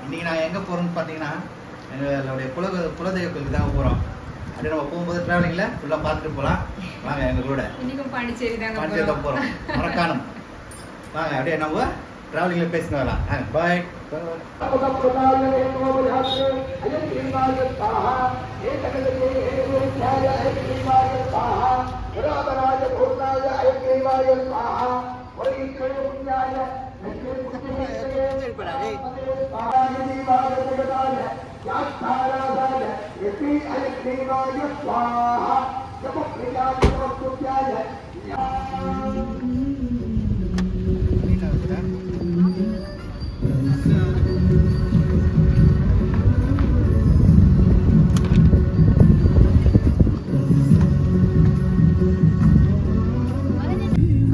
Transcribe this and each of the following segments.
இன்றைக்கி நான் எங்கே போகிறோம்னு பார்த்தீங்கன்னா எங்களுடைய குலதெய்வ கோயிலுக்கு தான் போகிறோம். அப்படியே நம்ம போகும்போது ட்ராவலிங்கில் ஃபுல்லாக பார்த்துட்டு போகலாம். வாங்க எங்களோட. இன்றைக்கும் பாண்டிச்சேரி தான் போகிறோம். மறக்காணும். வாங்க அப்படியே நம்ம ட்ராவலிங்கில் பேசிட்டு வரலாம். பாய்.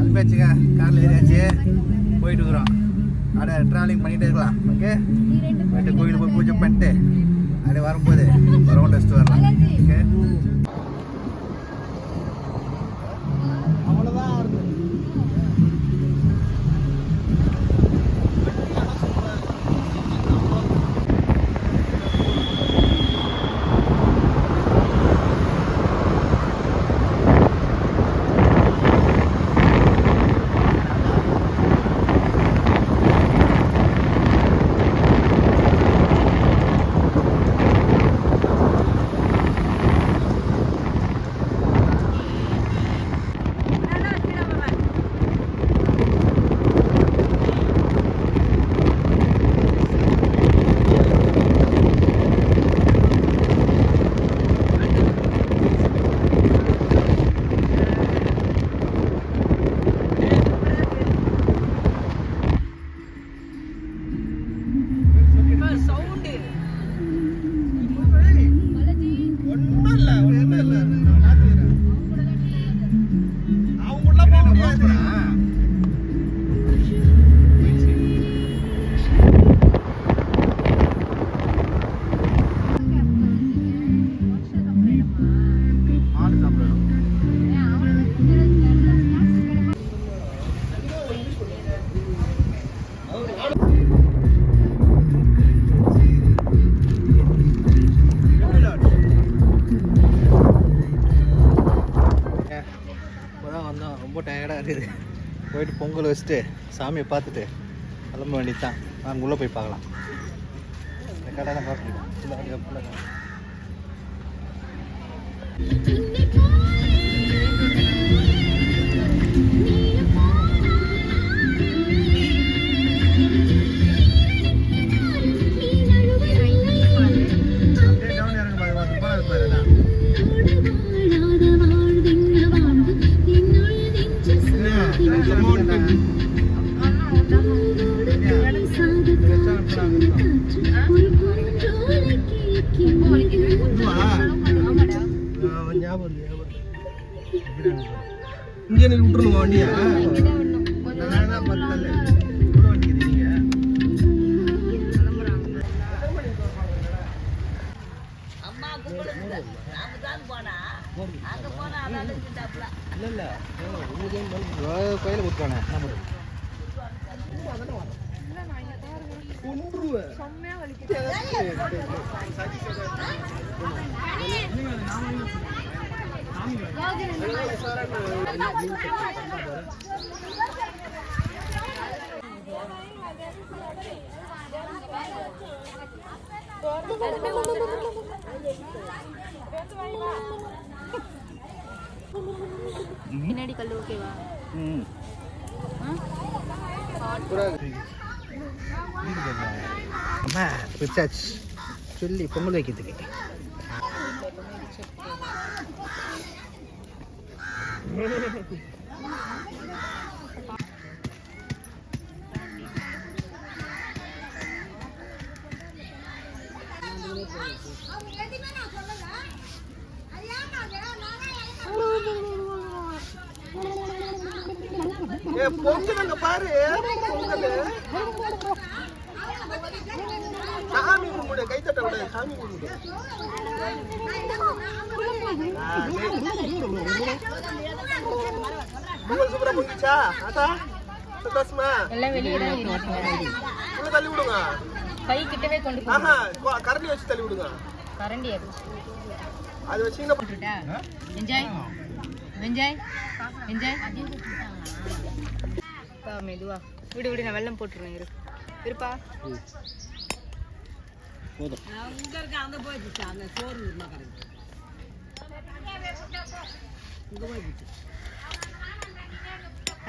அல்பாச்சுங்க, காரில் ஏறியாச்சு, போயிட்டு இருக்கிறோம். அப்படியே ட்ராவலிங் பண்ணிகிட்டே இருக்கலாம். ஓகே, போயிட்டு கோயிலுக்கு போய் பூஜை பண்ணிட்டு அப்படியே வரும்போது ஒரு ரவுண்ட் அடிச்சுட்டு வரலாம். ஓகே, அவ்வளோதான். ரொம்ப டயர்டாக இருக்குது. போயிட்டு பொங்கல் வச்சுட்டு சாமியை பார்த்துட்டு கிளம்ப வேண்டியது தான். நாங்கள் உள்ளே போய் பார்க்கலாம். இந்த கடையெல்லாம் பார்த்துருக்கோம். இங்கே விட்டுருங்க வண்டியா கோயில கொடுத்தானே பின்னாடி கல்லு ஓகேவா? அம்மா ரிச்சார்ஜ் சொல்லி பொங்கல் வைக்கிறதுக்கு பொங்கல் பாரு. சாமி கும்பிடு, கைத்தட்ட விட சாமி கும்பிடு. சூப்பரா முடிச்சா ஆட்டா சந்தோஷமா எல்லாம் வெளியே தான் உள்ள தள்ளி விடுங்க. கை கிட்டவே கொண்டு கரண்டி வச்சு தள்ளி விடுங்க. கரண்டி அது வச்சீங்கன்னா என்ஜாய் என்ஜாய் என்ஜாய். மெதுவா விடு விடு, நான் வெள்ளம் போட்டுருவேன். இருப்பா போதும்.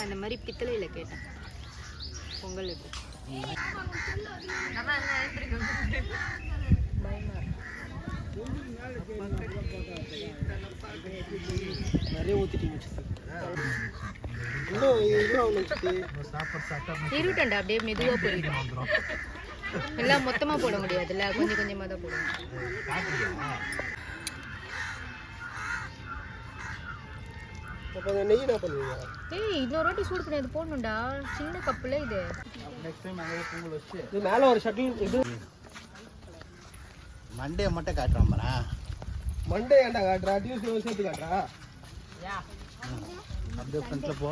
அந்த மாதிரி பித்தளையில கேட்டேன் பொங்கலுக்கு. நிறைய ஊற்றிட்டீங்க. இருட்டண்டா அப்படியே மெதுவா போயிடும். எல்லாம் மொத்தமா போட முடியாதுல்ல, கொஞ்சம் கொஞ்சமா தான் போடுவோம். அப்போ நெய் என்ன பண்ணுவீங்க? ஏய் இன்னொரு வாட்டி சூடு பண்ணி அது போடணும்டா. சின்ன கப்புல இது. நெக்ஸ்ட் டைம் அங்கே பொங்கல் வச்சு இது மேலே ஒரு ஷட்டில் இது மண்டே மட்டும் காட்டுறான் பாரா. மண்டே ஏன்டா காட்டுறா? டியூஸ்டே சேர்த்து காட்டுறா? அப்படியே ஃப்ரண்ட்டில் போ.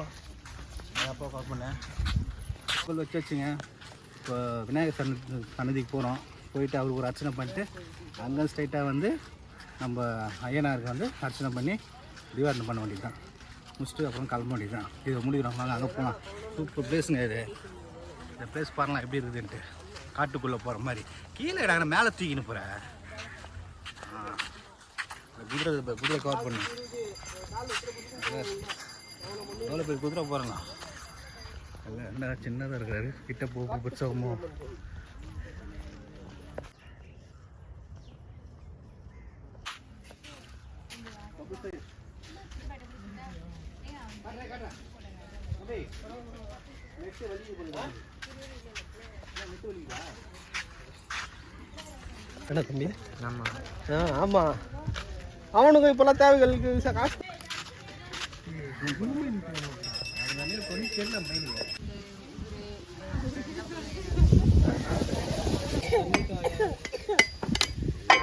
அப்போ கால் பண்ணேன். பொங்கல் வச்சு வச்சுங்க. இப்போ விநாயகர் சன்னதிக்கு போகிறோம். போயிட்டு அவருக்கு ஒரு அர்ச்சனை பண்ணிட்டு அங்கே ஸ்ட்ரைட்டாக வந்து நம்ம ஐயனாருக்கு வந்து அர்ச்சனை பண்ணி தீபாவளி பண்ண வேண்டியது தான். முடிச்சுட்டு அப்புறம் கிளம்ப வேண்டியது தான். இதை முடிக்கிறோம். நாங்கள் அங்கே போகலாம். சூப்பர் பிளேஸுங்க இது. இந்த பிளேஸ் பாருலாம் எப்படி இருக்குதுன்ட்டு. காட்டுக்குள்ளே போகிற மாதிரி. கீழே இடாங்க மேலே தூக்கின்னு போகிறேன். குதிரை கவர் பண்ணு. எவ்வளோ பேர் குதிரை போகிறேங்க. என்ன சின்னதாக இருக்காரு. கிட்ட போக பிடிச்சவமோ. என்ன தம்பி? ஆமாம். அவனுக்கு இப்போல்லாம் தேவைகளுக்கு காசு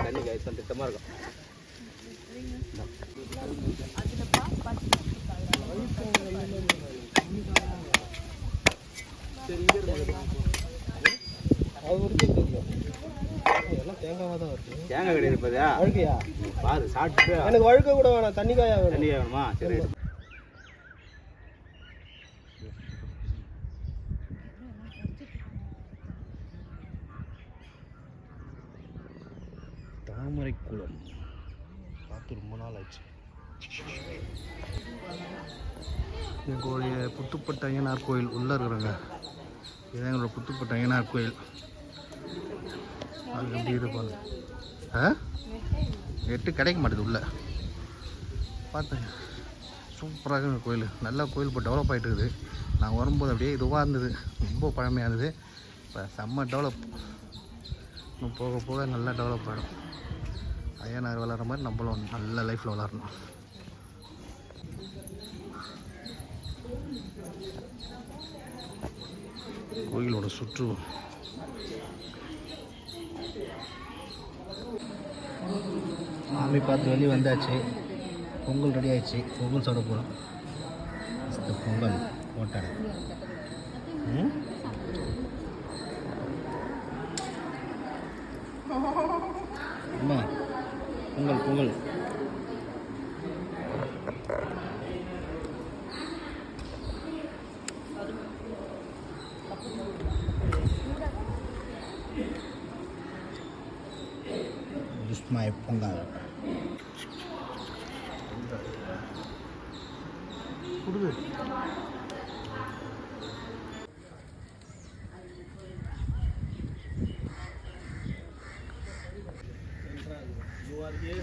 தண்ணி காய்ச்சல் திட்டமாக இருக்கும். தேங்காய் கிடையாது. இருப்பதா வழுக்கையா? பாரு சாப்பிட்டு. எனக்கு வழுக்க கூட வேணாம், தண்ணி காயா வேணும். தண்ணி வேணுமா? சரி. தாமரைக்குளம் பார்த்து ரொம்ப நாள் ஆச்சு. எங்களுடைய புத்துப்பட்ட ஐயனார் கோயில் உள்ளே இருக்கிறாங்க. இதுதான் எங்களோட புத்துப்பட்ட ஐயனார் கோயில். அது எப்படி இருப்பாங்க. எட்டு கிடைக்க மாட்டேது உள்ளே. பார்த்தேன். சூப்பராக இருக்குது கோயில். நல்லா கோயில் இப்போ டெவலப் ஆகிட்டு இருக்குது. நான் வரும்போது அப்படியே இதுவாக இருந்தது. ரொம்ப பழமையாக இருந்தது. இப்போ செம்ம டெவலப். இன்னும் போக போக நல்லா டெவலப் ஆகிடும். ஐயனார் விளாட்ற மாதிரி நம்மளும் நல்ல லைஃப்பில் விளாட்ணும். கோயிலோட சுற்று சாமி பார்த்து வெளியே வந்தாச்சு. பொங்கல் ரெடி ஆயிடுச்சு. பொங்கல் சாப்பிட போகிறோம். பொங்கல் போட்டாங்க. அம்மா Pongal Pongal. This is my pongal. குடுது. You are here.